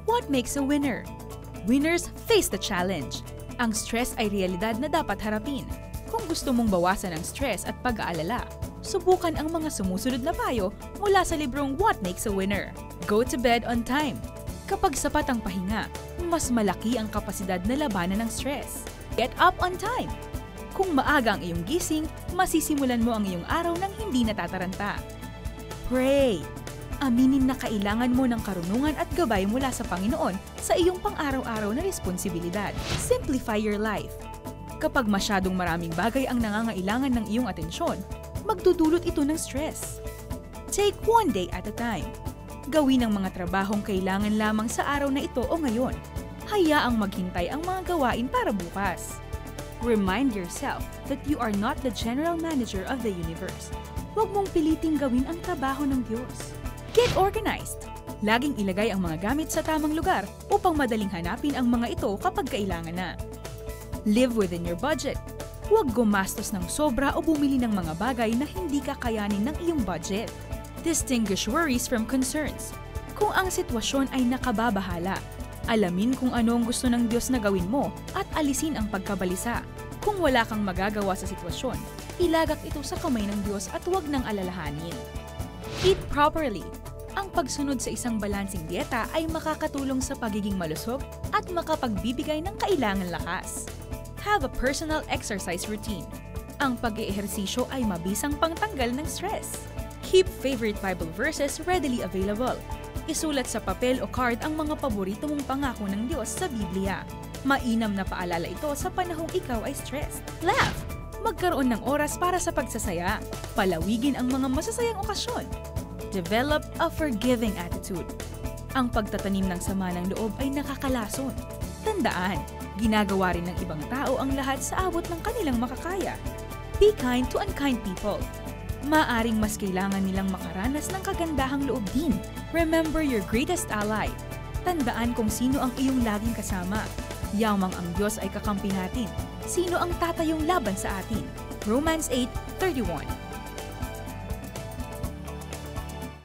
What makes a winner? Winners face the challenge. Ang stress ay realidad na dapat harapin. Kung gusto mong bawasan ang stress at pag-aalala, subukan ang mga sumusunod na payo mula sa librong What Makes a Winner. Go to bed on time. Kapag sapat ang pahinga, mas malaki ang kapasidad na labanan ng stress. Get up on time. Kung maaga ang iyong gising, masisimulan mo ang iyong araw ng hindi natataranta. Pray. Aminin na kailangan mo ng karunungan at gabay mula sa Panginoon sa iyong pang-araw-araw na responsibilidad. Simplify your life. Kapag masyadong maraming bagay ang nangangailangan ng iyong atensyon, magdudulot ito ng stress. Take one day at a time. Gawin ang mga trabahong kailangan lamang sa araw na ito o ngayon. Hayaang maghintay ang mga gawain para bukas. Remind yourself that you are not the general manager of the universe. Huwag mong piliting gawin ang trabaho ng Diyos. Get organized! Laging ilagay ang mga gamit sa tamang lugar upang madaling hanapin ang mga ito kapag kailangan na. Live within your budget. Huwag gumastos ng sobra o bumili ng mga bagay na hindi kakayanin ng iyong budget. Distinguish worries from concerns. Kung ang sitwasyon ay nakababahala, alamin kung ano ang gusto ng Diyos na gawin mo at alisin ang pagkabalisa. Kung wala kang magagawa sa sitwasyon, ilagak ito sa kamay ng Diyos at huwag nang alalahanin. Eat properly. Ang pagsunod sa isang balansing dieta ay makakatulong sa pagiging malusog at makapagbibigay ng kailangan lakas. Have a personal exercise routine. Ang pag-eehersisyo ay mabisang pangtanggal ng stress. Keep favorite Bible verses readily available. Isulat sa papel o card ang mga paborito mong pangako ng Diyos sa Biblia. Mainam na paalala ito sa panahong ikaw ay stressed. Laugh! Magkaroon ng oras para sa pagsasaya. Palawigin ang mga masasayang okasyon. Develop a forgiving attitude. Ang pagtatanim ng sama ng loob ay nakakalason. Tandaan, ginagawa rin ng ibang tao ang lahat sa abot ng kanilang makakaya. Be kind to unkind people. Maaring mas kailangan nilang makaranas ng kagandahang loob din. Remember your greatest ally. Tandaan kung sino ang iyong laging kasama. Yamang ang Diyos ay kakampi natin. Sino ang tatayong laban sa atin? Romans 8:31.